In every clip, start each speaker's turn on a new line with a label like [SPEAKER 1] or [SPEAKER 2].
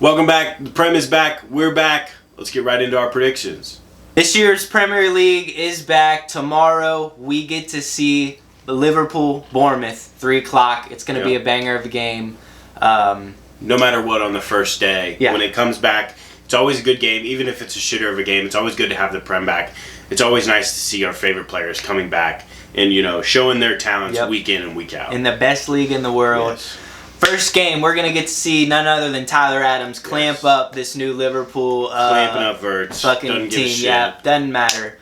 [SPEAKER 1] Welcome back. The Prem is back. We're back. Let's get right into our predictions.
[SPEAKER 2] This year's Premier League is back. Tomorrow we get to see Liverpool, Bournemouth, 3 o'clock. It's going to be a banger of a game.
[SPEAKER 1] No matter what on the first day,
[SPEAKER 2] Yeah.
[SPEAKER 1] when it comes back, it's always a good game. Even if it's a shitter of a game, it's always good to have the Prem back. It's always nice to see our favorite players coming back and, showing their talents week in and week out.
[SPEAKER 2] In the best league in the world.
[SPEAKER 1] Yes.
[SPEAKER 2] First game, we're going to get to see none other than Tyler Adams clamp up this new Liverpool
[SPEAKER 1] clamping up Verts.
[SPEAKER 2] fucking
[SPEAKER 1] Doesn't give a
[SPEAKER 2] team.
[SPEAKER 1] shit.
[SPEAKER 2] Yeah, doesn't matter.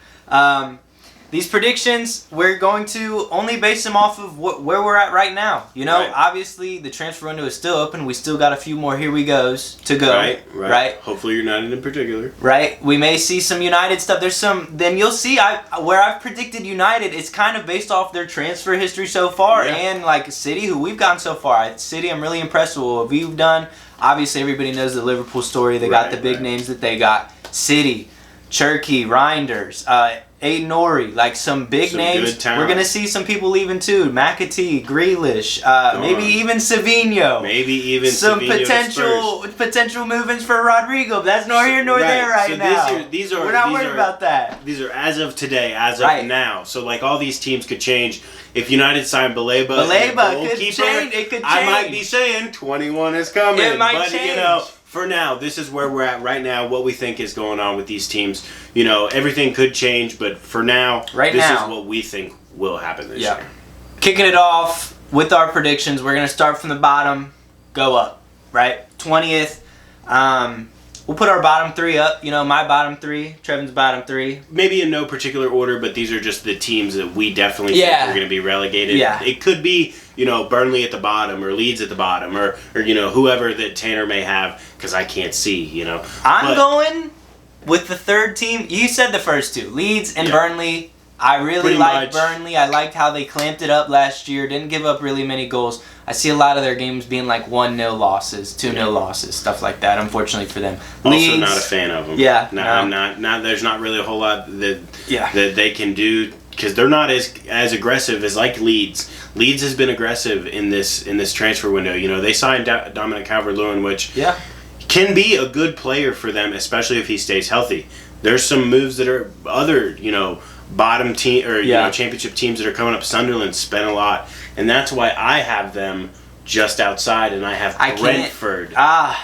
[SPEAKER 2] These predictions, we're going to only base them off of where we're at right now.
[SPEAKER 1] Right.
[SPEAKER 2] Obviously, the transfer window is still open. We still got a few more here we goes to go.
[SPEAKER 1] Right. Hopefully United in particular.
[SPEAKER 2] Right. We may see some United stuff. There's some. Then you'll see. Where I've predicted United, it's kind of based off their transfer history so far, and like City, who we've gotten so far. City, I'm really impressed with what we've done. Obviously, everybody knows the Liverpool story. They got the big names that they got. City, Cherky, Reinders, Aït-Nouri, like some big names. We're going to see some people leaving too. McAtee, Grealish, maybe even Savinho.
[SPEAKER 1] Maybe even
[SPEAKER 2] some
[SPEAKER 1] Savinho
[SPEAKER 2] potential movements for Rodrigo. But that's nor here nor there now. We're not worried about that.
[SPEAKER 1] These are as of today, as of now. So like all these teams could change. If United signed Baleba
[SPEAKER 2] could change. It could change.
[SPEAKER 1] I might be saying 21 is coming.
[SPEAKER 2] It might change.
[SPEAKER 1] For now, this is where we're at right now, what we think is going on with these teams. Everything could change, but for now, this is what we think will happen this year.
[SPEAKER 2] Kicking it off with our predictions, we're going to start from the bottom, go up, right? 20th. We'll put our bottom 3 up. My bottom 3, Trevin's bottom 3.
[SPEAKER 1] Maybe in no particular order, but these are just the teams that we definitely think are going to be relegated.
[SPEAKER 2] Yeah.
[SPEAKER 1] It could be, Burnley at the bottom or Leeds at the bottom or whoever that Tanner may have, because I can't see,
[SPEAKER 2] I'm going with the third team. You said the first two, Leeds and Burnley. I really like Burnley. I liked how they clamped it up last year. Didn't give up really many goals. I see a lot of their games being like 1-0 losses, 2-0 losses, stuff like that, unfortunately for them.
[SPEAKER 1] Also not a fan of them.
[SPEAKER 2] Yeah.
[SPEAKER 1] I'm not. There's not really a whole lot that they can do, because they're not as aggressive as like Leeds. Leeds has been aggressive in this transfer window. They signed Dominic Calvert-Lewin, which can be a good player for them, especially if he stays healthy. There's some moves that are other, bottom team or championship teams that are coming up. Sunderland spent a lot, and that's why I have them just outside, and I have Brentford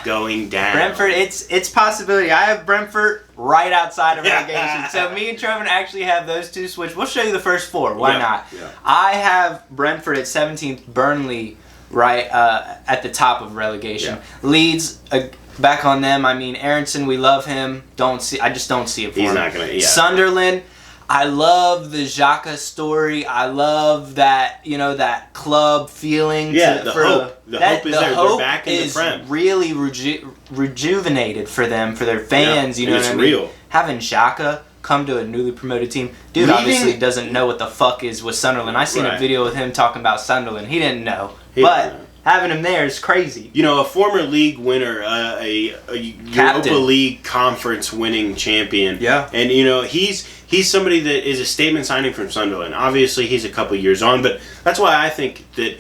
[SPEAKER 1] going down.
[SPEAKER 2] Brentford, it's possibility. I have Brentford right outside of relegation. So me and Trevin actually have those two switched. We'll show you the first 4. Why not?
[SPEAKER 1] Yeah.
[SPEAKER 2] I have Brentford at 17th, Burnley right at the top of relegation.
[SPEAKER 1] Yeah.
[SPEAKER 2] Leeds. Back on them. I mean, Aronson, we love him. I just don't see it for him.
[SPEAKER 1] He's not gonna. Yeah.
[SPEAKER 2] Sunderland. I love the Xhaka story. I love that, that club feeling.
[SPEAKER 1] Yeah, the hope is there. They're back in the Prem.
[SPEAKER 2] Is really rejuvenated for them, for their fans. You know what I mean?
[SPEAKER 1] Real.
[SPEAKER 2] Having Xhaka come to a newly promoted team. Dude obviously doesn't know what the fuck is with Sunderland. I seen a video with him talking about Sunderland. He didn't know. Having him there is crazy.
[SPEAKER 1] A former league winner, a Europa League conference winning champion.
[SPEAKER 2] Yeah.
[SPEAKER 1] And, he's somebody that is a statement signing from Sunderland. Obviously, he's a couple years on, but that's why I think that,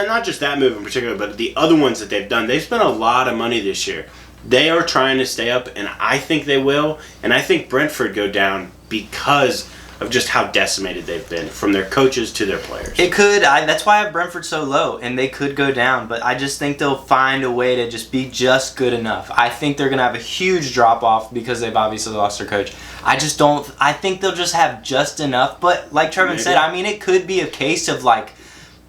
[SPEAKER 1] not just that move in particular, but the other ones that they've done, they've spent a lot of money this year. They are trying to stay up, and I think they will. And I think Brentford go down because of just how decimated they've been, from their coaches to their players.
[SPEAKER 2] It could. That's why I have Brentford so low, and they could go down. But I just think they'll find a way to just be just good enough. I think they're going to have a huge drop-off because they've obviously lost their coach. I think they'll just have just enough. But like Trevin said, I mean, it could be a case of like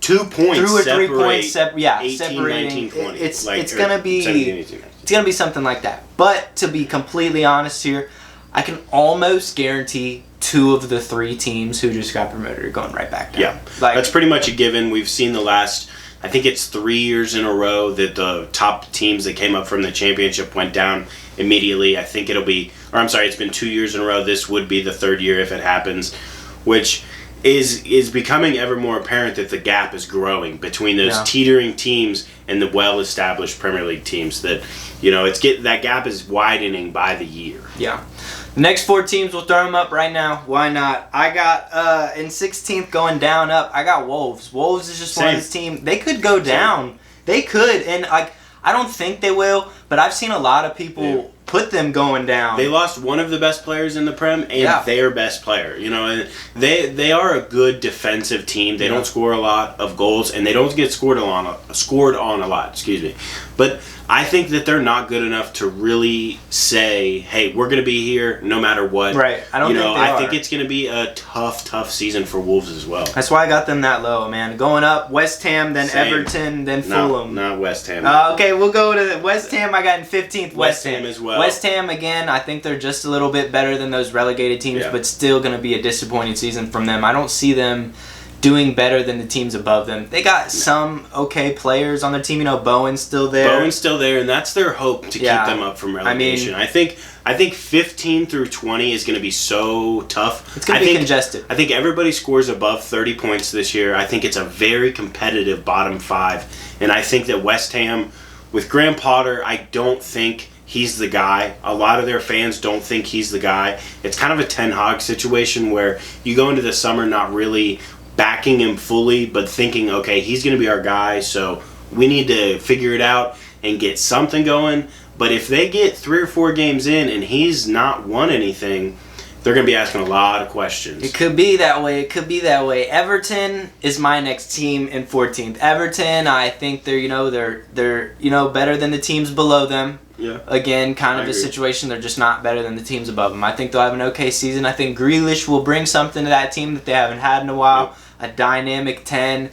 [SPEAKER 1] 2 points
[SPEAKER 2] 2 or 3 points
[SPEAKER 1] 18,
[SPEAKER 2] separating.
[SPEAKER 1] 19, 20.
[SPEAKER 2] It's going to be
[SPEAKER 1] 17, 18, 19.
[SPEAKER 2] It's going to be something like that. But to be completely honest here, I can almost guarantee 2 of the 3 teams who just got promoted are going right back down.
[SPEAKER 1] Yeah, that's pretty much a given. We've seen the last, I think it's 3 years in a row that the top teams that came up from the championship went down immediately. I think it's been 2 years in a row. This would be the 3rd year if it happens, which is becoming ever more apparent that the gap is growing between those teetering teams and the well-established Premier League teams. That that gap is widening by the year.
[SPEAKER 2] Yeah. The next 4 teams, we'll throw them up right now. Why not? I got in 16th going down up. I got Wolves. Wolves is just one of this team. They could go down. They could, and I don't think they will, but I've seen a lot of people put them going down.
[SPEAKER 1] They lost one of the best players in the Prem and their best player. You know, and they are a good defensive team. They don't score a lot of goals, and they don't get scored on a lot. Excuse me, but I think that they're not good enough to really say, "Hey, we're going to be here no matter what."
[SPEAKER 2] Right. I don't think they are.
[SPEAKER 1] I think it's going to be a tough season for Wolves as well.
[SPEAKER 2] That's why I got them that low, man. Going up, West Ham, then Everton, then Fulham.
[SPEAKER 1] Not West Ham.
[SPEAKER 2] Okay, we'll go to West Ham. I got in 15th.
[SPEAKER 1] West Ham as well.
[SPEAKER 2] West Ham again. I think they're just a little bit better than those relegated teams, but still going to be a disappointing season from them. I don't see them doing better than the teams above them. They got some okay players on their team. You know, Bowen's still there. And that's their hope to keep them up from relegation. I think 15 through 20 is going to be so tough. It's going to be congested.
[SPEAKER 1] I think everybody scores above 30 points this year. I think it's a very competitive bottom 5. And I think that West Ham, with Graham Potter, I don't think he's the guy. A lot of their fans don't think he's the guy. It's kind of a Ten Hag situation where you go into the summer not really backing him fully, but thinking, okay, he's going to be our guy, so we need to figure it out and get something going. But if they get 3 or 4 games in and he's not won anything, they're going to be asking a lot of questions.
[SPEAKER 2] It could be that way. Everton is my next team in 14th. Everton, I think they're better than the teams below them.
[SPEAKER 1] Yeah.
[SPEAKER 2] Again, kind of a situation. They're just not better than the teams above them. I think they'll have an okay season. I think Grealish will bring something to that team that they haven't had in a while. A dynamic 10,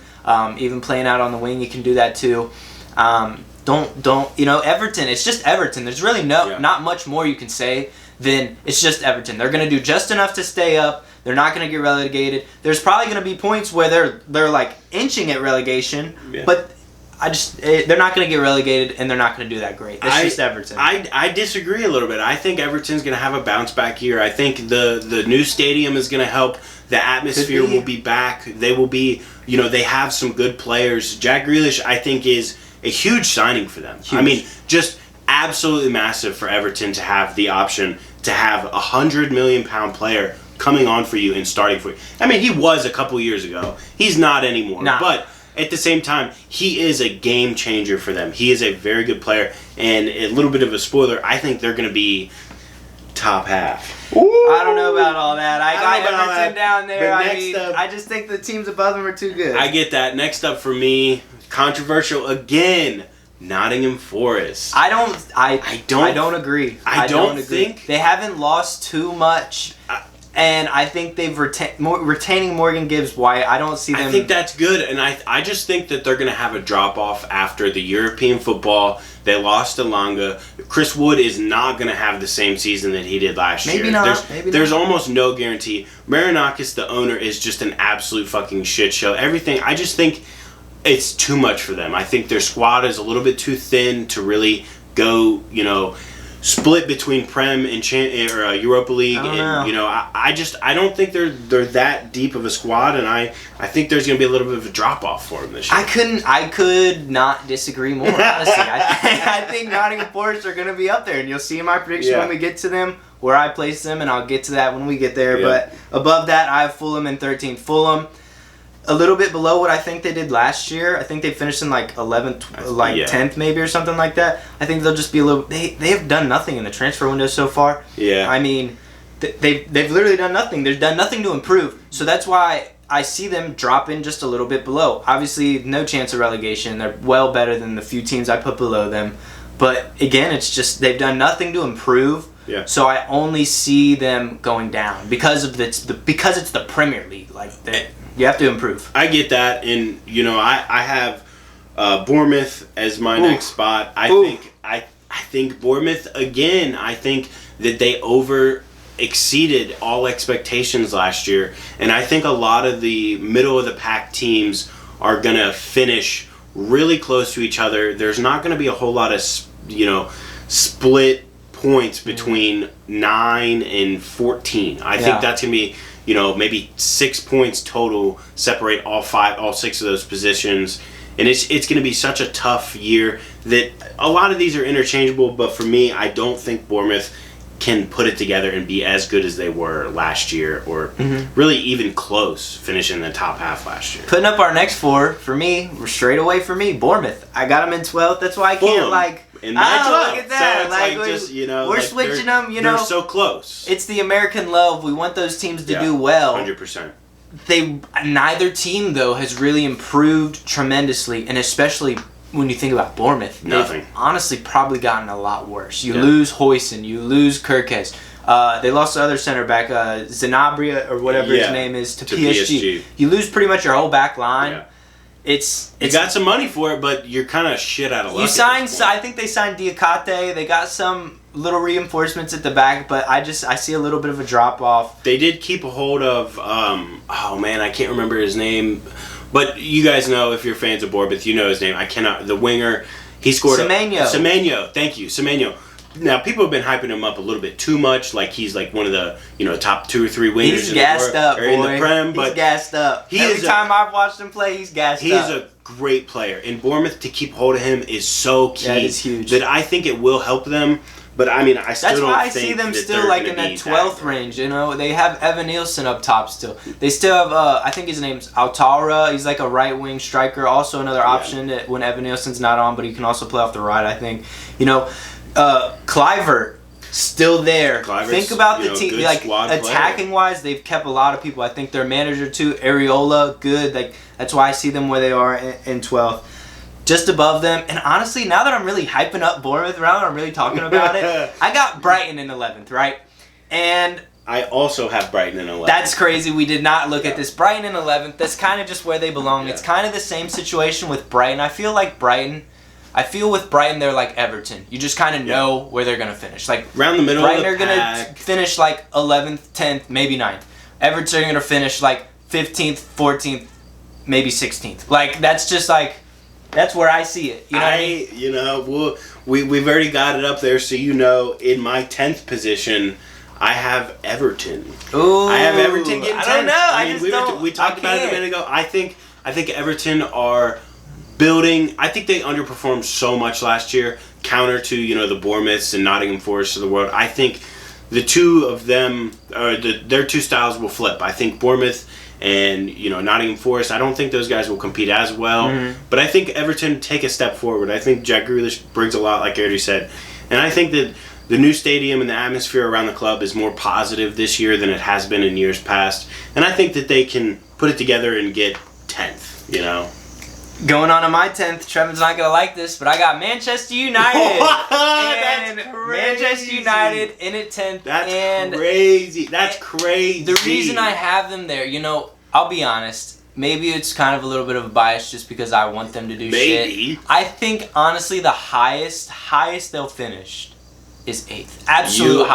[SPEAKER 2] even playing out on the wing, you can do that too. Everton. It's just Everton. There's really not much more you can say than it's just Everton. They're going to do just enough to stay up. They're not going to get relegated. There's probably going to be points where they're like inching at relegation, but they're not going to get relegated, and they're not going to do that great. It's just Everton.
[SPEAKER 1] I disagree a little bit. I think Everton's going to have a bounce back year. I think the new stadium is going to help. The atmosphere will be back. They will be, they have some good players. Jack Grealish, I think, is a huge signing for them. Huge. I mean, just absolutely massive for Everton to have the option to have a £100 million player coming on for you and starting for you. I mean, he was a couple years ago. He's not anymore.
[SPEAKER 2] Nah.
[SPEAKER 1] But at the same time, he is a game changer for them. He is a very good player. And a little bit of a spoiler, I think they're going to be top half.
[SPEAKER 2] Ooh. I don't know about all that. I got Everton down there. I just think the teams above them are too good.
[SPEAKER 1] I get that. Next up for me, controversial again, Nottingham Forest.
[SPEAKER 2] I don't agree.
[SPEAKER 1] I don't think
[SPEAKER 2] they haven't lost too much. And I think they've retaining Morgan Gibbs White. I don't see them.
[SPEAKER 1] I think that's good, and I just think that they're going to have a drop off after the European football. They lost to Langa. Chris Wood is not going to have the same season that he did last year.
[SPEAKER 2] Maybe not.
[SPEAKER 1] There's almost no guarantee. Marinakis, the owner, is just an absolute fucking shit show. Everything. I just think it's too much for them. I think their squad is a little bit too thin to really go, split between Prem and Europa League. I don't think they're that deep of a squad, and I think there's going to be a little bit of a drop off for them this year.
[SPEAKER 2] I could not disagree more. Honestly, I think Nottingham Forest are going to be up there, and you'll see my prediction when we get to them, where I place them, and I'll get to that when we get there. But above that, I have Fulham in 13th. Fulham, a little bit below what I think they did last year. I think they finished in 11th, 10th maybe or something like that. I think they'll just be a little. They have done nothing in the transfer window so far.
[SPEAKER 1] Yeah.
[SPEAKER 2] I mean, they've literally done nothing. They've done nothing to improve. So that's why I see them dropping just a little bit below. Obviously, no chance of relegation. They're well better than the few teams I put below them. But again, it's just they've done nothing to improve.
[SPEAKER 1] Yeah.
[SPEAKER 2] So I only see them going down because it's the Premier League. You have to improve.
[SPEAKER 1] I get that, and I have Bournemouth as my next spot. I think Bournemouth again. I think that they exceeded all expectations last year, and I think a lot of the middle of the pack teams are gonna finish really close to each other. There's not gonna be a whole lot of split points between 9 and 14. I think that's gonna be. Maybe 6 points total separate all 6 of those positions. And it's going to be such a tough year that a lot of these are interchangeable. But for me, I don't think Bournemouth can put it together and be as good as they were last year, or really even close, finishing the top half last year.
[SPEAKER 2] Putting up our next 4 for me, straight away for me, Bournemouth. I got them in 12th. That's why I can't
[SPEAKER 1] in my 12.
[SPEAKER 2] Look at that.
[SPEAKER 1] So it's like just,
[SPEAKER 2] we're switching them.
[SPEAKER 1] They're so close.
[SPEAKER 2] It's the American love. We want those teams to do well.
[SPEAKER 1] 100%.
[SPEAKER 2] Neither team though has really improved tremendously, and especially when you think about Bournemouth,
[SPEAKER 1] nothing.
[SPEAKER 2] They've honestly probably gotten a lot worse. You lose Hoyson, you lose Kirkes. They lost the other center back, Zenabria or whatever his name is, to PSG. You lose pretty much your whole back line.
[SPEAKER 1] Yeah.
[SPEAKER 2] It's
[SPEAKER 1] you got some money for it, but you're kind of shit out of luck.
[SPEAKER 2] I think they signed Diakate. They got some little reinforcements at the back, but I see a little bit of a drop off.
[SPEAKER 1] They did keep a hold of I can't remember his name, but you guys know, if you're fans of Bournemouth, you know his name. The winger. He scored
[SPEAKER 2] Semenyo.
[SPEAKER 1] Thank you, Semenyo. Now, people have been hyping him up a little bit too much, like he's like one of the top 2 or 3 wingers
[SPEAKER 2] he's gassed up,
[SPEAKER 1] in the Prem. But
[SPEAKER 2] he's gassed up. Every time I've watched him play, he's gassed up.
[SPEAKER 1] He is a great player. In Bournemouth, to keep hold of him is so key.
[SPEAKER 2] That is huge.
[SPEAKER 1] That I think it will help them. But I mean, I still
[SPEAKER 2] That's
[SPEAKER 1] don't
[SPEAKER 2] why I
[SPEAKER 1] think
[SPEAKER 2] see them
[SPEAKER 1] that
[SPEAKER 2] still
[SPEAKER 1] they're
[SPEAKER 2] like
[SPEAKER 1] gonna
[SPEAKER 2] in that
[SPEAKER 1] be
[SPEAKER 2] 12th range. They have Evan Nielsen up top still. They still have I think his name's Altara. He's like a right wing striker. Also another option that when Evan Nielsen's not on, but he can also play off the right. I think. Clivert. Still there. Think about the team. Like attacking wise, they've kept a lot of people. I think their manager too, Areola, good. Like that's why I see them where they are in 12th, just above them. And honestly, now that I'm really hyping up Bournemouth around, I'm really talking about it. I got Brighton in 11th, right? And
[SPEAKER 1] I also have Brighton in 11th.
[SPEAKER 2] That's crazy. We did not look at this. Brighton in 11th. That's kind of just where they belong. Yeah. It's kind of the same situation with Brighton. I feel with Brighton, they're like Everton. You just kind of know where they're going to finish. Like
[SPEAKER 1] around the middle
[SPEAKER 2] Brighton
[SPEAKER 1] of the
[SPEAKER 2] are going to finish like 11th, 10th, maybe 9th. Everton are going to finish like 15th, 14th, maybe 16th. Like that's just like that's where I see it. You know what I mean?
[SPEAKER 1] We've already got it up there, so in my 10th position, I have Everton.
[SPEAKER 2] Ooh,
[SPEAKER 1] I have Everton getting 10th.
[SPEAKER 2] I don't know.
[SPEAKER 1] We talked about it a minute ago. I think Everton are building. I think they underperformed so much last year, counter to the Bournemouths and Nottingham Forest of the world. I think the two of them, their two styles will flip. I think Bournemouth and Nottingham Forest, I don't think those guys will compete as well. But I think Everton take a step forward. I think Jack Grealish brings a lot, like I already said, and I think that the new stadium and the atmosphere around the club is more positive this year than it has been in years past. And I think that they can put it together and get 10th.
[SPEAKER 2] Going on to my 10th, Trevor's not going to like this, but I got Manchester United.
[SPEAKER 1] That's crazy.
[SPEAKER 2] Manchester United in at 10th.
[SPEAKER 1] That's crazy. That's crazy.
[SPEAKER 2] The reason I have them there, I'll be honest, maybe it's kind of a little bit of a bias just because I want them to do shit. I think, honestly, the highest they'll finish is 8th. Absolute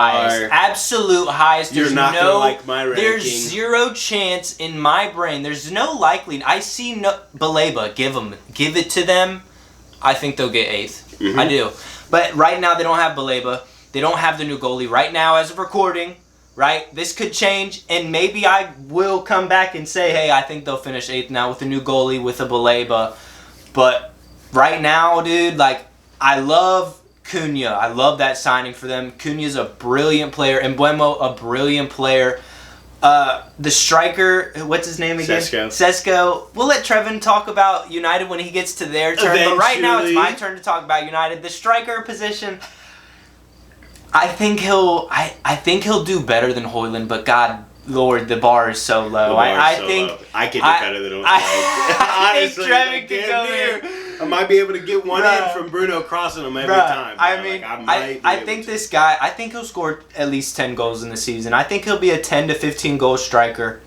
[SPEAKER 2] highest.
[SPEAKER 1] You're not going to like my ranking.
[SPEAKER 2] There's zero chance in my brain. There's no likelihood. I see Baleba. Give it to them. I think they'll get 8th. I do. But right now they don't have Baleba. They don't have the new goalie. Right now, as of recording, right, this could change, and maybe I will come back and say, hey, I think they'll finish 8th now with a new goalie, with a Baleba. But right now, dude, I love Cunha. I love that signing for them. Cunha's a brilliant player. Mbeumo, a brilliant player. The striker, what's his name again? Sesko. We'll let Trevin talk about United when he gets to their turn. Eventually. But right now it's my turn to talk about United. The striker position, I think he'll do better than Højlund, but God Lord, the bar is so low. I think
[SPEAKER 1] low. I can do better than Højlund.
[SPEAKER 2] I think Trevin can go there.
[SPEAKER 1] I might be able to get one in from Bruno crossing him every time.
[SPEAKER 2] I think this guy, I think he'll score at least 10 goals in the season. I think he'll be a 10 to 15 goal striker.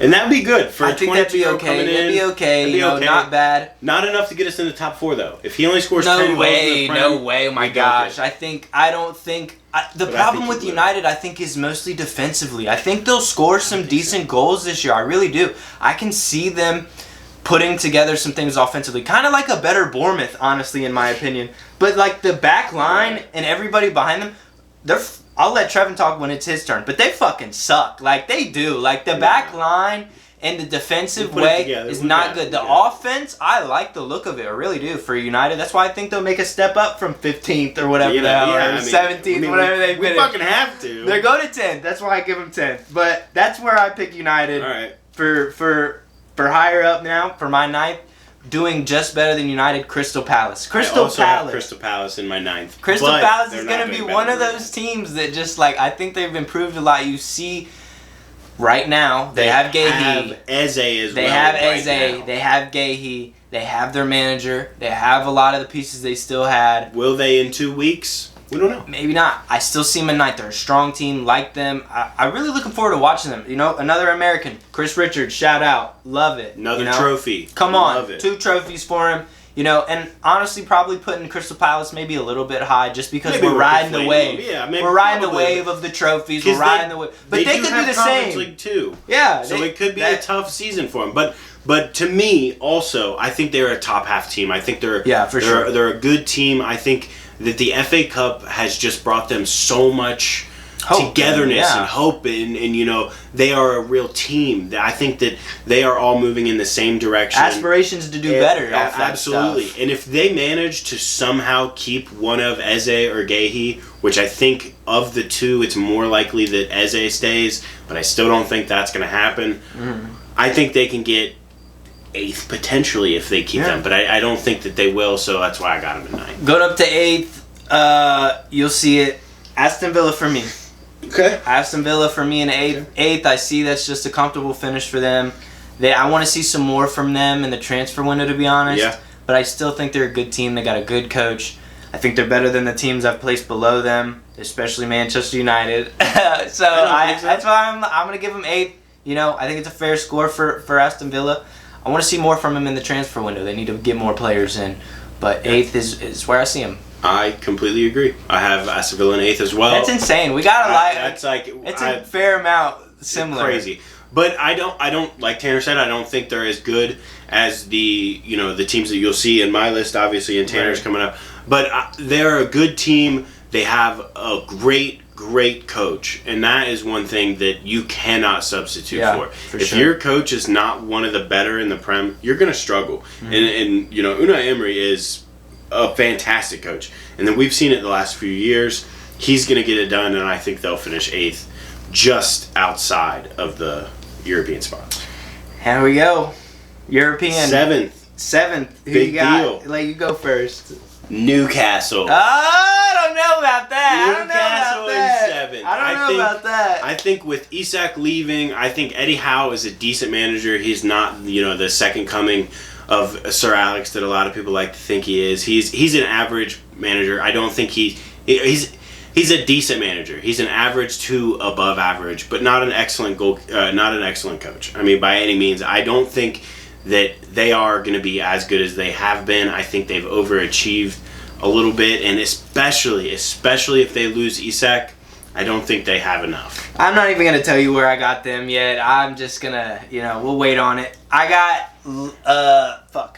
[SPEAKER 1] And that'd be good for
[SPEAKER 2] I think that'd be okay. That'd be okay. Not bad.
[SPEAKER 1] Not enough to get us in the top 4 though. If he only scores 10 goals in the Prem,
[SPEAKER 2] no way. Oh my gosh. The problem with United, I think, is mostly defensively. I think they'll score some decent goals this year. I really do. I can see them putting together some things offensively. Kind of like a better Bournemouth, honestly, in my opinion. But the back line and everybody behind them, I'll let Trevin talk when it's his turn, but they fucking suck. They do. The back line in the defensive way is not good. The offense, I like the look of it. I really do for United. That's why I think they'll make a step up from 15th or whatever or 17th, whatever they finish.
[SPEAKER 1] We fucking have to.
[SPEAKER 2] They're going to 10th. That's why I give them 10th. But that's where I pick United.
[SPEAKER 1] All right.
[SPEAKER 2] For higher up now, for my 9th, doing just better than United, Crystal Palace.
[SPEAKER 1] I also have Crystal Palace in my 9th.
[SPEAKER 2] Crystal Palace is going to be one of those teams that just, like, I think they've improved a lot. You see... Right now, they have Gahey.
[SPEAKER 1] They have Eze as
[SPEAKER 2] well. They have Eze. They have Gahey. They have their manager. They have a lot of the pieces they still had.
[SPEAKER 1] Will they in 2 weeks? We don't know.
[SPEAKER 2] Maybe not. I still see them at 9th. They're a strong team. Like them. I'm really looking forward to watching them. You know, another American. Chris Richards, shout out. Love it.
[SPEAKER 1] Another trophy.
[SPEAKER 2] Come on. Love it. 2 trophies for him. You know, and honestly, probably putting Crystal Palace maybe a little bit high just because we're riding the wave.
[SPEAKER 1] Yeah, maybe
[SPEAKER 2] we're riding the wave of the trophies. We're riding the wave. But they could do the same.
[SPEAKER 1] League too.
[SPEAKER 2] Yeah.
[SPEAKER 1] So it could be a tough season for them. But to me, also, I think they're a top half team. I think they're
[SPEAKER 2] sure.
[SPEAKER 1] They're a good team. I think that the FA Cup has just brought them so much togetherness and hope, and you know, they are a real team. I think that they are all moving in the same direction.
[SPEAKER 2] Aspirations to do better.
[SPEAKER 1] Absolutely.
[SPEAKER 2] Stuff.
[SPEAKER 1] And if they manage to somehow keep one of Eze or Gahey, which I think of the two, it's more likely that Eze stays, but I still don't think that's going to happen. I think they can get 8th potentially if they keep them, but I don't think that they will, so that's why I got them at 9th.
[SPEAKER 2] Going up to 8th, you'll see it. Aston Villa for me.
[SPEAKER 1] Okay.
[SPEAKER 2] Aston Villa for me in 8th. 8th, I see that's just a comfortable finish for them. I want to see some more from them in the transfer window, to be honest. Yeah. But I still think they're a good team. They got a good coach. I think they're better than the teams I've placed below them, especially Manchester United. That's why I'm going to give them 8th. You know, I think it's a fair score for Aston Villa. I want to see more from them in the transfer window. They need to get more players in. But 8th is where I see them.
[SPEAKER 1] I completely agree. I have Aston Villa in 8th as well.
[SPEAKER 2] That's insane. We got a lot.
[SPEAKER 1] That's like
[SPEAKER 2] it's a fair amount similar.
[SPEAKER 1] Crazy. But I don't like Tanner said, I don't think they're as good as the teams that you'll see in my list, obviously, and Tanner's coming up. But they're a good team. They have a great coach, and that is one thing that you cannot substitute for. If your coach is not one of the better in the Prem, you're going to struggle. And you know, Unai Emery is a fantastic coach, and then we've seen it the last few years. He's going to get it done, and I think they'll finish 8th, just outside of the European spot.
[SPEAKER 2] Here we go. European
[SPEAKER 1] 7th.
[SPEAKER 2] Who you got? Deal. Let you go first.
[SPEAKER 1] Newcastle.
[SPEAKER 2] I don't know about that.
[SPEAKER 1] Newcastle in 7th.
[SPEAKER 2] I don't know about that.
[SPEAKER 1] I think with Isak leaving, I think Eddie Howe is a decent manager. He's not, the second coming of Sir Alex that a lot of people like to think he is. He's an average manager. I don't think he's a decent manager. He's an average to above average, but not an excellent coach. I mean, by any means, I don't think that they are going to be as good as they have been. I think they've overachieved a little bit, and especially if they lose Isak, I don't think they have enough.
[SPEAKER 2] I'm not even going to tell you where I got them yet. I'm just going to, we'll wait on it. I got,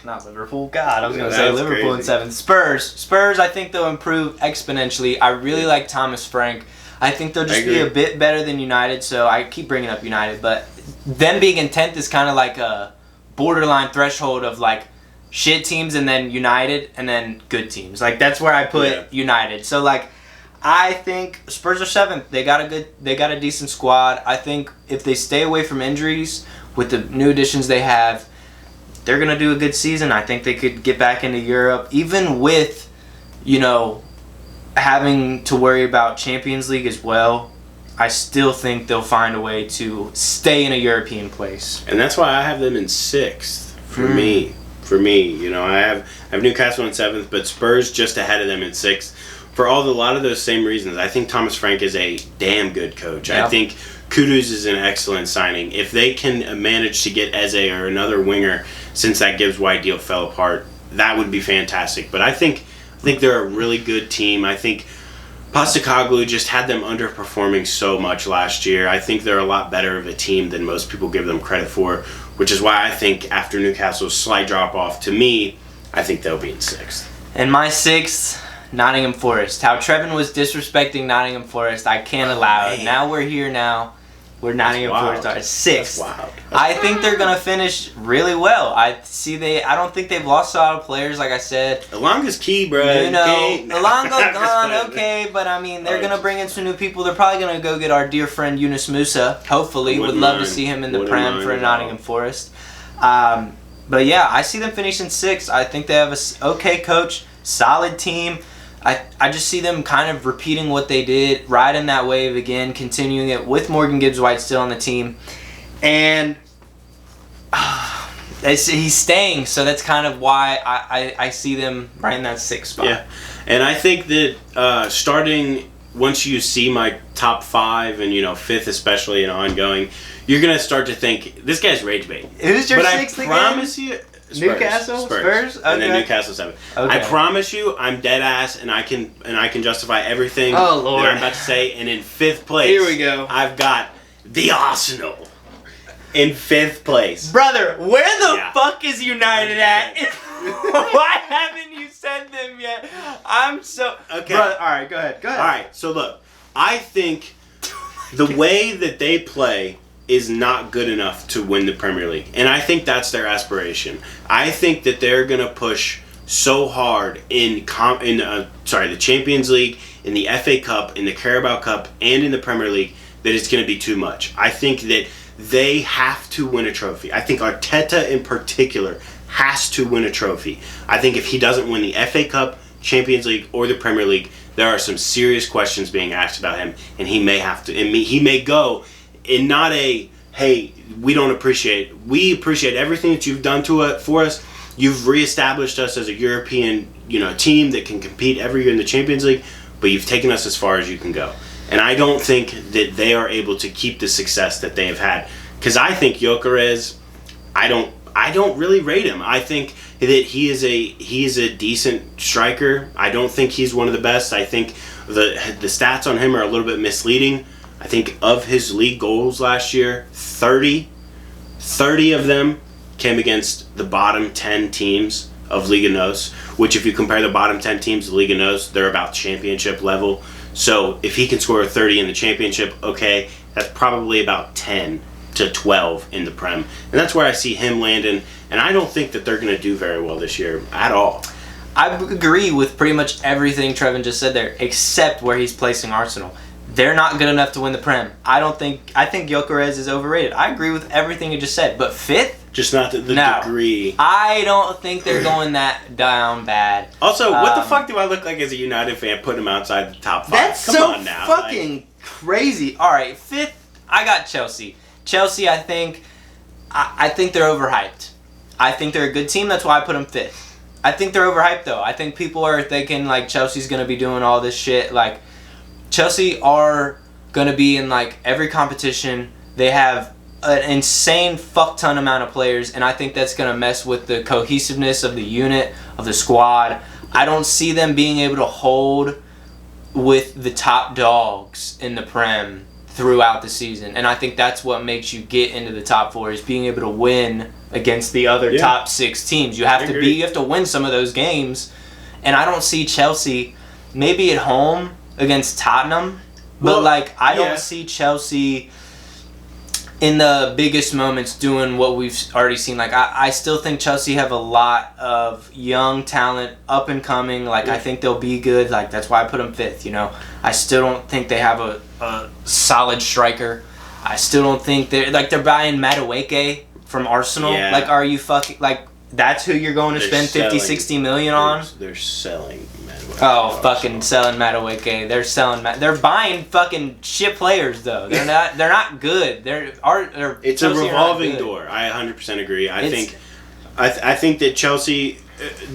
[SPEAKER 2] not Liverpool. God, I was going to say Liverpool in 7th. Spurs, I think they'll improve exponentially. I really like Thomas Frank. I think they'll just be a bit better than United, so I keep bringing up United. But them being in 10th is kind of like a borderline threshold of like shit teams and then United and then good teams. Like that's where I put United. So like I think Spurs are 7th. They got a decent squad. I think if they stay away from injuries with the new additions they have, they're gonna do a good season. I think they could get back into Europe, even with, having to worry about Champions League as well. I still think they'll find a way to stay in a European place.
[SPEAKER 1] And that's why I have them in 6th for me. I have Newcastle in 7th, but Spurs just ahead of them in 6th. For a lot of those same reasons. I think Thomas Frank is a damn good coach. Yep. I think Kudus is an excellent signing. If they can manage to get Eze or another winger, since that Gibbs White deal fell apart, that would be fantastic. But I think they're a really good team. I think Postecoglou just had them underperforming so much last year. I think they're a lot better of a team than most people give them credit for, which is why I think after Newcastle's slight drop-off, to me, I think they'll be in 6th.
[SPEAKER 2] And my 6th, Nottingham Forest. How Trevin was disrespecting Nottingham Forest, I can't allow it. Now we're here now. where Nottingham Forest are. 6th.
[SPEAKER 1] That's wild.
[SPEAKER 2] I think they're gonna finish really well. I don't think they've lost a lot of players, like I said.
[SPEAKER 1] Elanga's key, bro.
[SPEAKER 2] You know, Elanga gone, okay, but I mean, they're gonna bring in some new people. They're probably gonna go get our dear friend Yunus Musa. Hopefully, would love to see him in the Prem for Nottingham Forest. But yeah, I see them finishing 6th. I think they have a okay coach, solid team. I just see them kind of repeating what they did, riding that wave again, continuing it with Morgan Gibbs-White still on the team. And he's staying, so that's kind of why I see them right in that 6th spot.
[SPEAKER 1] Yeah, and I think that starting, once you see my top 5 and, 5th especially and ongoing, you're going to start to think, this guy's rage bait.
[SPEAKER 2] Who's your 6th again?
[SPEAKER 1] But I promise you...
[SPEAKER 2] Newcastle? Spurs? Okay.
[SPEAKER 1] And then Newcastle 7th.
[SPEAKER 2] Okay.
[SPEAKER 1] I promise you, I'm dead ass, and I can justify everything
[SPEAKER 2] that I'm
[SPEAKER 1] about to say. And in 5th place,
[SPEAKER 2] here we go.
[SPEAKER 1] I've got the Arsenal in 5th place.
[SPEAKER 2] Brother, where the fuck is United at? Why haven't you said them yet? I'm so
[SPEAKER 1] okay.
[SPEAKER 2] Brother, all right, go ahead. All
[SPEAKER 1] right, so look, I think the way that they play is not good enough to win the Premier League. And I think that's their aspiration. I think that they're going to push so hard in the Champions League, in the FA Cup, in the Carabao Cup, and in the Premier League that it's going to be too much. I think that they have to win a trophy. I think Arteta in particular has to win a trophy. I think if he doesn't win the FA Cup, Champions League, or the Premier League, there are some serious questions being asked about him, and he may have to. And he may go in not a, hey, we appreciate everything that you've done for us. You've reestablished us as a European, team that can compete every year in the Champions League, but you've taken us as far as you can go. And I don't think that they are able to keep the success that they have had. Because I think Gyökeres, I don't really rate him. I think that he is a decent striker. I don't think he's one of the best. I think the stats on him are a little bit misleading. I think of his league goals last year, 30 of them came against the bottom 10 teams of Liga NOS, which if you compare the bottom 10 teams of Liga NOS, they're about championship level. So if he can score 30 in the championship, okay, that's probably about 10 to 12 in the Prem. And that's where I see him landing, and I don't think that they're going to do very well this year at all.
[SPEAKER 2] I agree with pretty much everything Trevin just said there, except where he's placing Arsenal. They're not good enough to win the Prem. I think Gyökeres is overrated. I agree with everything you just said, but 5th?
[SPEAKER 1] Just not the degree.
[SPEAKER 2] I don't think they're going that down bad.
[SPEAKER 1] Also, what the fuck do I look like as a United fan putting them outside the top 5?
[SPEAKER 2] Come on now. Fucking crazy. All right, 5th, I got Chelsea. Chelsea, I think they're overhyped. I think they're a good team. That's why I put them 5th. I think they're overhyped, though. I think people are thinking, Chelsea's going to be doing all this shit. Chelsea are going to be in, every competition. They have an insane fuck ton amount of players, and I think that's going to mess with the cohesiveness of the unit, of the squad. I don't see them being able to hold with the top dogs in the Prem throughout the season, and I think that's what makes you get into the top 4 is being able to win against the other top 6 teams. You have to win some of those games, and I don't see Chelsea maybe at home against Tottenham, but I don't see Chelsea in the biggest moments doing what we've already seen. I still think Chelsea have a lot of young talent, up and coming. I think they'll be good. That's why I put them 5th. I still don't think they have a solid striker. I still don't think they're buying Madueke from Arsenal.
[SPEAKER 1] Yeah.
[SPEAKER 2] Are you fucking that's who you're going to spend 50, 60 million on?
[SPEAKER 1] They're selling Madueke.
[SPEAKER 2] Oh, fucking selling Madueke. They're buying fucking shit players though. They're not good.
[SPEAKER 1] It's a revolving door. I 100% agree. I think that Chelsea,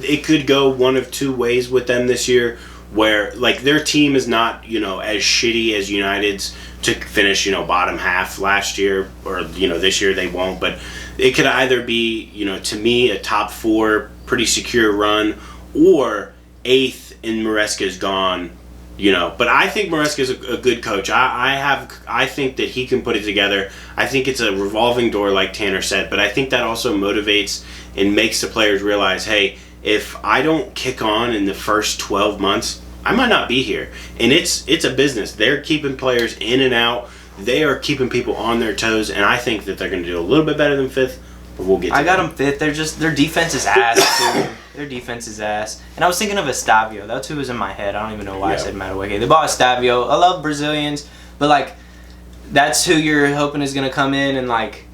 [SPEAKER 1] it could go one of two ways with them this year, where their team is not as shitty as United's to finish bottom half last year, or this year they won't, but it could either be to me a top 4 pretty secure run, or 8th and Maresca's gone. But I think Maresca's a good coach. I think that he can put it together. I think it's a revolving door, like Tanner said, but I think that also motivates and makes the players realize, hey, if I don't kick on in the first 12 months, I might not be here. And it's a business. They're keeping players in and out. they are keeping people on their toes, and I think that they're going to do a little bit better than 5th, but we'll get to
[SPEAKER 2] I got them 5th. Their defense is ass, dude. Their defense is ass. And I was thinking of Estavio. That's who was in my head. I don't even know why I said Madueke. They bought Estavio. I love Brazilians, but, like, that's who you're hoping is going to come in and, like,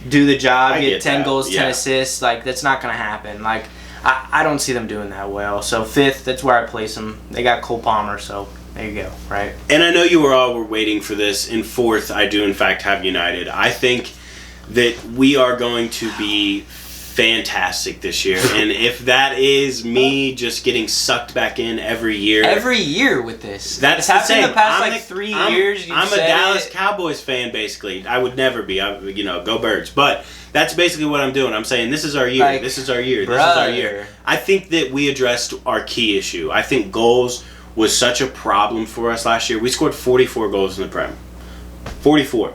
[SPEAKER 2] do the job, get 10 goals, 10 assists. Like, that's not going to happen. Like, I don't see them doing that well. So 5th, that's where I place them. They got Cole Palmer, so there you go, right?
[SPEAKER 1] And I know you were waiting for this. In 4th, I do, in fact, have United. I think that we are going to be fantastic this year. And if that is me just getting sucked back in every year
[SPEAKER 2] with this,
[SPEAKER 1] that's
[SPEAKER 2] happened the past 3 years.
[SPEAKER 1] I'm a Dallas Cowboys fan, basically. I would never be. Go Birds. But that's basically what I'm doing. I'm saying this is our year.
[SPEAKER 2] Like,
[SPEAKER 1] this is our year. This is our year. I think that we addressed our key issue. I think goals was such a problem for us last year. We scored 44 goals in the Prem. 44.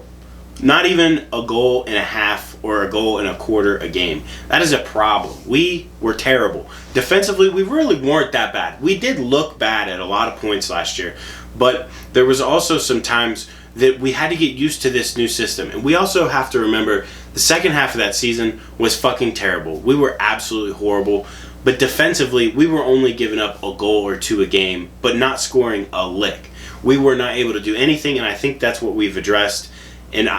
[SPEAKER 1] Not even a goal and a half or a goal and a quarter a game. That is a problem. We were terrible. Defensively, we really weren't that bad. We did look bad at a lot of points last year, but there was also some times that we had to get used to this new system. And we also have to remember the second half of that season was fucking terrible. We were absolutely horrible. But defensively, we were only giving up a goal or two a game, but not scoring a lick. We were not able to do anything, and I think that's what we've addressed. And,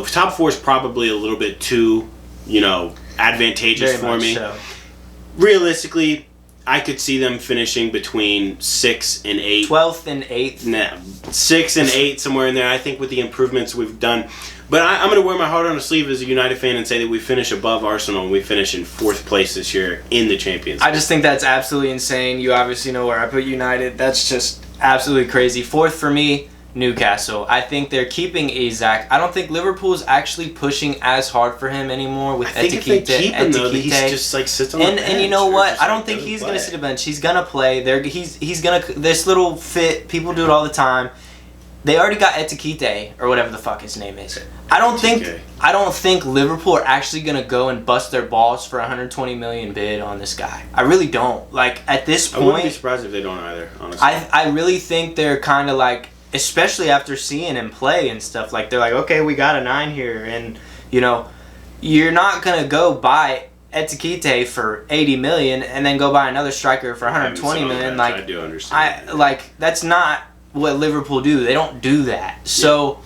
[SPEAKER 1] top 4 is probably a little bit too, advantageous for me. So. Realistically, I could see them finishing between 6 and 8.
[SPEAKER 2] 12th and 8th.
[SPEAKER 1] Nah, 6 and 8, somewhere in there, I think, with the improvements we've done. But I'm going to wear my heart on the sleeve as a United fan and say that we finish above Arsenal and we finish in 4th place this year in the Champions League.
[SPEAKER 2] I just think that's absolutely insane. You obviously know where I put United. That's just absolutely crazy. 4th for me, Newcastle. I think they're keeping Isak. I don't think Liverpool's actually pushing as hard for him anymore with Etikite.
[SPEAKER 1] I think if they keep him, though, he's just like sits on the bench.
[SPEAKER 2] And you know what? I don't think he's going to sit a bench. He's going to play. He's going to this little fit. People do it all the time. They already got Etikite or whatever the fuck his name is. I don't think Liverpool are actually going to go and bust their balls for a 120 million bid on this guy. I really don't. Like, at this point,
[SPEAKER 1] I wouldn't be surprised if they don't either, honestly.
[SPEAKER 2] I really think they're kind of like, especially after seeing him play and stuff, like they're like, okay, we got a 9 here, and you're not gonna go buy Etikite for 80 million and then go buy another striker for 120 million. Like,
[SPEAKER 1] I do understand.
[SPEAKER 2] That's not what Liverpool do. They don't do that. So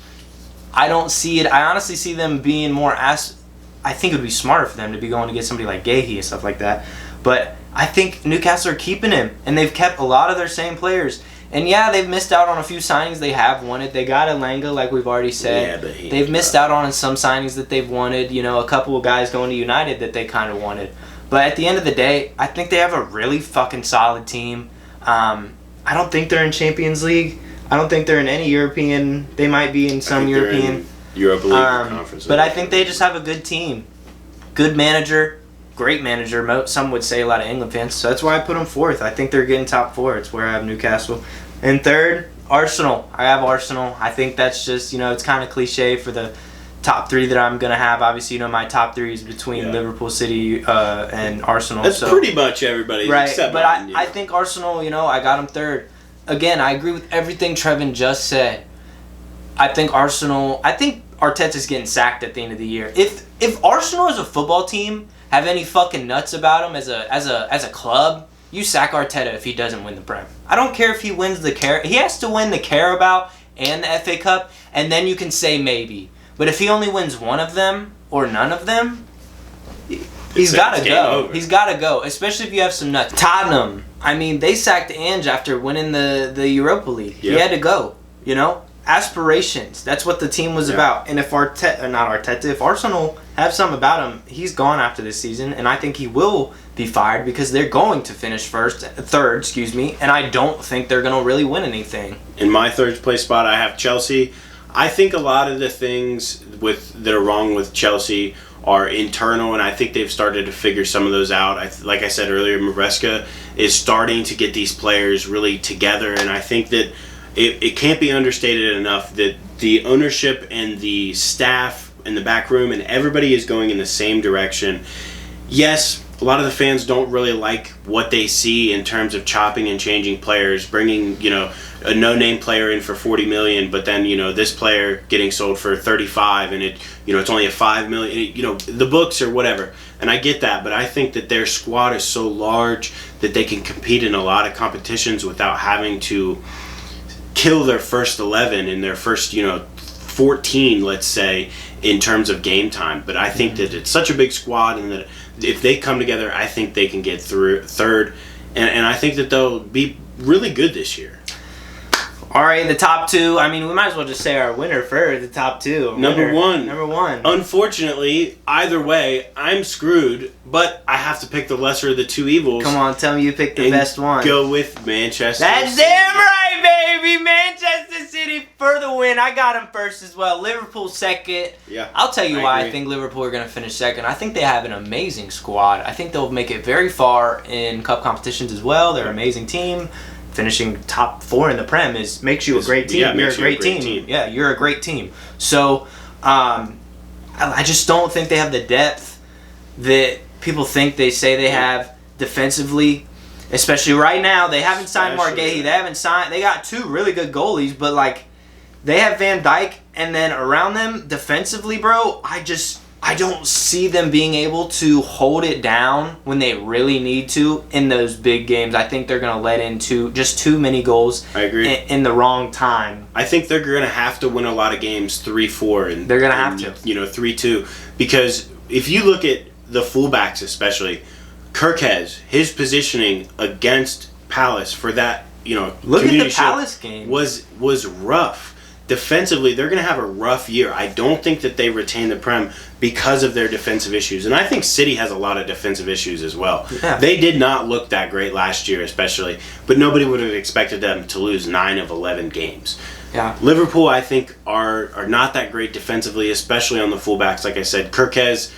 [SPEAKER 2] I don't see it. I honestly see them being more I think it would be smarter for them to be going to get somebody like Gahey and stuff like that. But I think Newcastle are keeping him, and they've kept a lot of their same players. And yeah, they've missed out on a few signings they have wanted. They got Elanga, like we've already said. Yeah, but they've missed out on some signings that they've wanted. A couple of guys going to United that they kind of wanted. But at the end of the day, I think they have a really fucking solid team. I don't think they're in Champions League. I don't think they're in any European. They might be in some European.
[SPEAKER 1] Europa League conference.
[SPEAKER 2] But I think they just have a good team. Good manager. Great manager. Some would say, a lot of England fans. So that's why I put them 4th. I think they're getting top 4. It's where I have Newcastle. And 3rd, Arsenal. I have Arsenal. I think that's just, it's kind of cliche for the top 3 that I'm going to have. Obviously, my top 3 is between Liverpool, City, and Arsenal.
[SPEAKER 1] That's pretty much everybody.
[SPEAKER 2] Right,
[SPEAKER 1] except
[SPEAKER 2] but I think Arsenal, I got them 3rd. Again, I agree with everything Trevin just said. I think Arteta's getting sacked at the end of the year. If Arsenal as a football team have any fucking nuts about him as a club, you sack Arteta if he doesn't win the Prem. I don't care if he wins he has to win the Carabao and the FA Cup, and then you can say maybe. But if he only wins one of them or none of them, he's got to go. He's got to go, especially if you have some nuts. Tottenham. I mean, they sacked Ange after winning the Europa League. Yep. He had to go, Aspirations. That's what the team was about. And if if Arsenal have something about him, he's gone after this season, and I think he will be fired because they're going to finish third, and I don't think they're going to really win anything.
[SPEAKER 1] In my 3rd place spot, I have Chelsea. I think a lot of the things that are wrong with Chelsea are internal, and I think they've started to figure some of those out. Like I said earlier, Maresca is starting to get these players really together, and I think that it can't be understated enough that the ownership and the staff and the back room and everybody is going in the same direction. Yes, a lot of the fans don't really like what they see in terms of chopping and changing players, bringing, a no-name player in for $40 million, but then, this player getting sold for 35 and it's only a $5 million, the books or whatever. And I get that, but I think that their squad is so large that they can compete in a lot of competitions without having to kill their first 11 in their first, 14, let's say, in terms of game time. But I think that it's such a big squad, and that if they come together, I think they can get through third, and I think that they'll be really good this year.
[SPEAKER 2] All right, the top two. I mean, we might as well just say our winner for the top two.
[SPEAKER 1] Number one.
[SPEAKER 2] Unfortunately,
[SPEAKER 1] either way, I'm screwed, but I have to pick the lesser of the two evils.
[SPEAKER 2] Come on, tell me you picked the best one.
[SPEAKER 1] Go with Manchester
[SPEAKER 2] That's
[SPEAKER 1] City.
[SPEAKER 2] damn right, baby! Manchester City for the win. I got them first as well. Liverpool second.
[SPEAKER 1] Yeah,
[SPEAKER 2] I'll tell you why I think Liverpool are going to finish second. I think they have an amazing squad. I think they'll make it very far in cup competitions as well. They're an amazing team. Finishing top 4 in the Prem makes you a great team.
[SPEAKER 1] Yeah,
[SPEAKER 2] you're a great team. Yeah, you're a great team. So, I just don't think they have the depth that people think they say they have defensively. Especially right now, they haven't signed Margay. They got 2 really good goalies, but they have Van Dijk, and then around them defensively, bro, I don't see them being able to hold it down when they really need to in those big games. I think they're going to let in just too many goals.
[SPEAKER 1] I agree.
[SPEAKER 2] In the wrong time.
[SPEAKER 1] I think they're going to have to win a lot of games 3-4 and
[SPEAKER 2] they're going to have to.
[SPEAKER 1] 3-2, because if you look at the fullbacks especially, Kirkhez, his positioning against Palace for that,
[SPEAKER 2] look at the Palace game
[SPEAKER 1] was rough. Defensively, they're going to have a rough year. I don't think that they retain the Prem because of their defensive issues. And I think City has a lot of defensive issues as well.
[SPEAKER 2] Yeah.
[SPEAKER 1] They did not look that great last year especially, but nobody would have expected them to lose 9 of 11 games.
[SPEAKER 2] Yeah.
[SPEAKER 1] Liverpool, I think, are not that great defensively, especially on the fullbacks. Like I said, Kirkhez,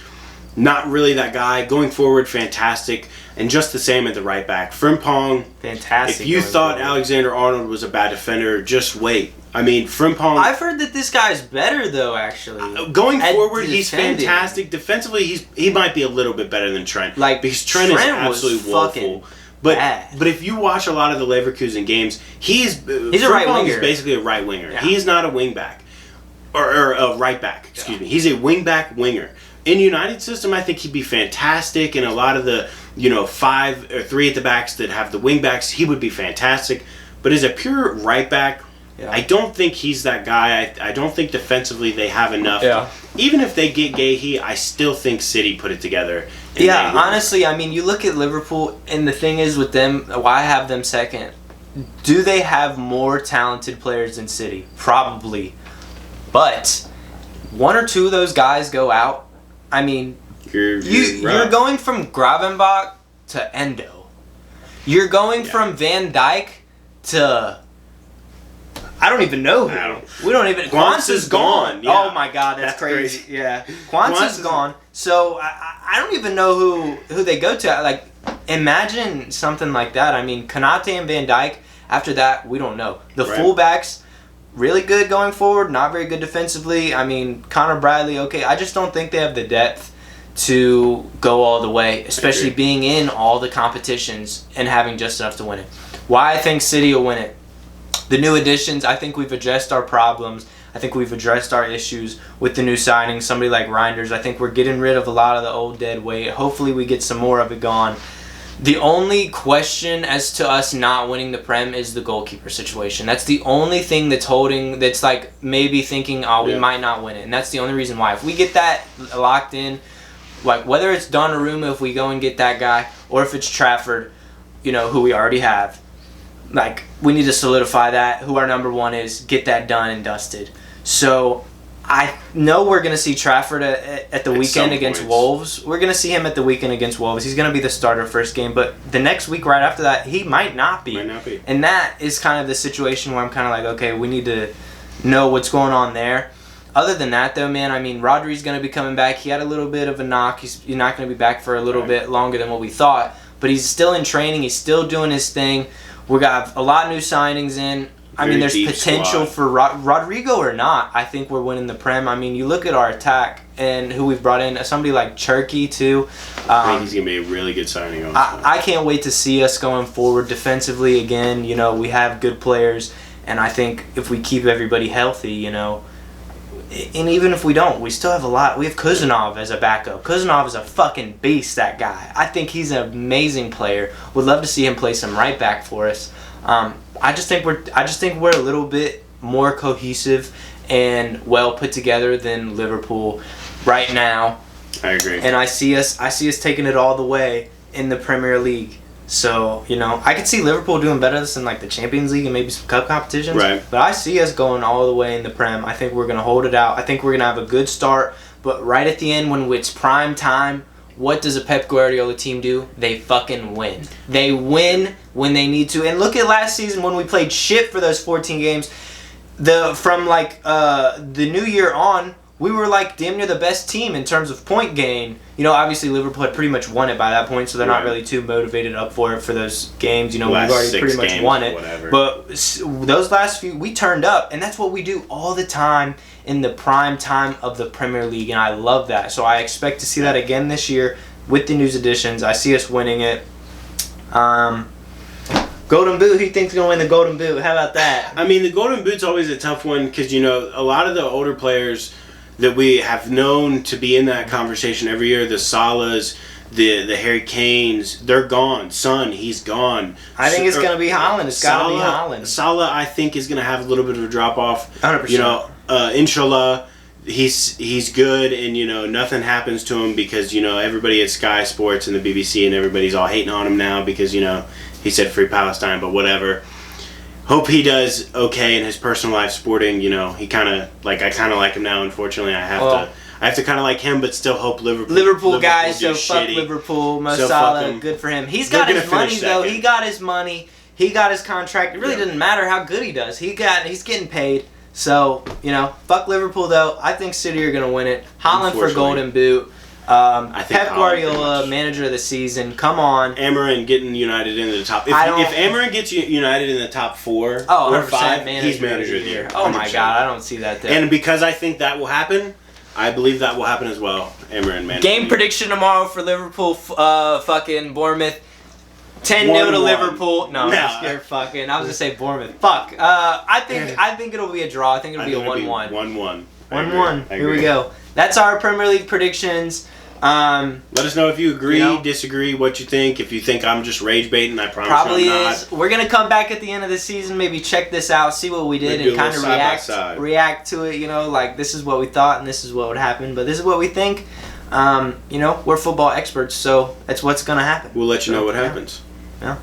[SPEAKER 1] not really that guy. Going forward, fantastic. And just the same at the right back. Frimpong,
[SPEAKER 2] fantastic.
[SPEAKER 1] If you thought Alexander-Arnold was a bad defender, just wait. I mean, Frimpong...
[SPEAKER 2] I've heard that this guy's better, though, actually.
[SPEAKER 1] Going forward, he's fantastic. Defensively, he might be a little bit better than Trent. Because Trent is absolutely woeful. But if you watch a lot of the Leverkusen games, he's a
[SPEAKER 2] right winger.
[SPEAKER 1] He's basically a right winger.
[SPEAKER 2] Yeah.
[SPEAKER 1] He is not a wing back. Or a right back, excuse me. He's a wing back winger. In United system, I think he'd be fantastic. In a lot of the 5 or 3 at the backs that have the wing backs, he would be fantastic. But as a pure right back, I don't think he's that guy. I don't think defensively they have enough.
[SPEAKER 2] Yeah.
[SPEAKER 1] Even if they get Gahey, I still think City put it together.
[SPEAKER 2] Yeah, honestly, I mean, you look at Liverpool, and the thing is with them, why I have them second, do they have more talented players than City? Probably. But 1 or 2 of those guys go out. I mean, you're going from Gravenbach to Endo. You're going from Van Dijk to... I don't even know who. We don't even...
[SPEAKER 1] Quansah's gone. Yeah.
[SPEAKER 2] Oh my God, that's crazy. Yeah. Quansah's gone. So I don't even know who they go to. Imagine something like that. I mean, Konate and Van Dijk, after that, we don't know. The fullbacks, really good going forward, not very good defensively. I mean, Connor Bradley, okay. I just don't think they have the depth to go all the way, especially being in all the competitions and having just enough to win it. Why I think City will win it. The new additions, I think we've addressed our problems. I think we've addressed our issues with the new signings. Somebody like Reinders, I think we're getting rid of a lot of the old dead weight. Hopefully we get some more of it gone. The only question as to us not winning the Prem is the goalkeeper situation. That's the only thing that's maybe thinking, we might not win it. And that's the only reason why. If we get that locked in, whether it's Donnarumma, if we go and get that guy, or if it's Trafford, who we already have, we need to solidify that, who our number 1 is, get that done and dusted. So I know we're going to see Trafford at the weekend against Wolves. We're going to see him at the weekend against Wolves. He's going to be the starter first game, but the next week right after that, he might not be. And that is kind of the situation where I'm kind of okay, we need to know what's going on there. Other than that, though, man, I mean, Rodri's going to be coming back. He had a little bit of a knock. He's not going to be back for a little bit longer than what we thought, but he's still in training. He's still doing his thing. We got a lot of new signings in. I mean, there's
[SPEAKER 1] deep
[SPEAKER 2] potential
[SPEAKER 1] squad.
[SPEAKER 2] for Rodrigo or not. I think we're winning the Prem. I mean, you look at our attack and who we've brought in. Somebody like Cherky too.
[SPEAKER 1] I think he's gonna be a really good signing.
[SPEAKER 2] I can't wait to see us going forward defensively again. You know, we have good players, and I think if we keep everybody healthy, you know, and even if we don't, we still have a lot. We have Kuzanov as a backup. Kuzanov is a fucking beast. That guy. I think he's an amazing player. Would love to see him play some right back for us. I just think we're a little bit more cohesive and well put together than Liverpool right now.
[SPEAKER 1] I agree.
[SPEAKER 2] And I see us taking it all the way in the Premier League. So, you know, I could see Liverpool doing better than like the Champions League and maybe some cup competitions.
[SPEAKER 1] Right.
[SPEAKER 2] But I see us going all the way in the Prem. I think we're going to hold it out. I think we're going to have a good start. But right at the end, when it's prime time, what does a Pep Guardiola team do? They fucking win. They win when they need to. And look at last season when we played shit for those 14 games. From the new year on, we were like damn near the best team in terms of point gain. You know, obviously Liverpool had pretty much won it by that point, so they're not really too motivated up for it for those games. You know, we've already pretty much won it. But those last few, we turned up, and that's what we do all the time in the prime time of the Premier League, and I love that. So I expect to see that again this year with the news additions. I see us winning it. Golden Boot, who you think's going to win the Golden Boot? How about that?
[SPEAKER 1] I mean, the Golden Boot's always a tough one because, you know, a lot of the older players that we have known to be in that conversation every year, the Salahs, the Harry Kanes, they're gone. Son, he's gone.
[SPEAKER 2] I think it's going to be Haaland. It's got to be Haaland.
[SPEAKER 1] Salah, I think, is going to have a little bit of a drop-off.
[SPEAKER 2] 100%.
[SPEAKER 1] You know, inshallah, he's good, and, you know, nothing happens to him because, you know, everybody at Sky Sports and the BBC and everybody's all hating on him now because, you know, he said free Palestine, but whatever. Hope he does okay in his personal life sporting. You know, I kind of like him now. Unfortunately, I have to kind of like him, but still hope
[SPEAKER 2] Liverpool guys, so fuck Liverpool. Mo Salah, good for him. He's got his money though. He got his money. He got his contract. It really doesn't matter how good he does. He's getting paid. So, you know, fuck Liverpool though. I think City are gonna win it. Haaland for Golden Boot. I think Pep Guardiola, manager of the season. Come on.
[SPEAKER 1] Amarin getting United into the top. If Amarin gets United in the top 4 or 5, he's manager of the year.
[SPEAKER 2] Oh my God, I don't see that there.
[SPEAKER 1] And because I think that will happen, I believe that will happen as well. Amarin manager.
[SPEAKER 2] Game prediction tomorrow for Liverpool, fucking Bournemouth. 10-0 to Liverpool. No, I'm scared. Fucking. I was gonna say Bournemouth. Fuck. I think it'll be a draw. I think it'll be a 1-1.
[SPEAKER 1] 1-1.
[SPEAKER 2] 1-1. Here we go. That's our Premier League predictions.
[SPEAKER 1] Let us know if you agree, disagree, what you think. If you think I'm just rage baiting, I promise
[SPEAKER 2] probably
[SPEAKER 1] I'm not.
[SPEAKER 2] Is. We're gonna come back at the end of the season, maybe check this out, see what we did, and kind of react to it. You know, like this is what we thought and this is what would happen, but this is what we think. You know, we're football experts, so that's what's gonna happen.
[SPEAKER 1] We'll let you know what happens.
[SPEAKER 2] Yeah.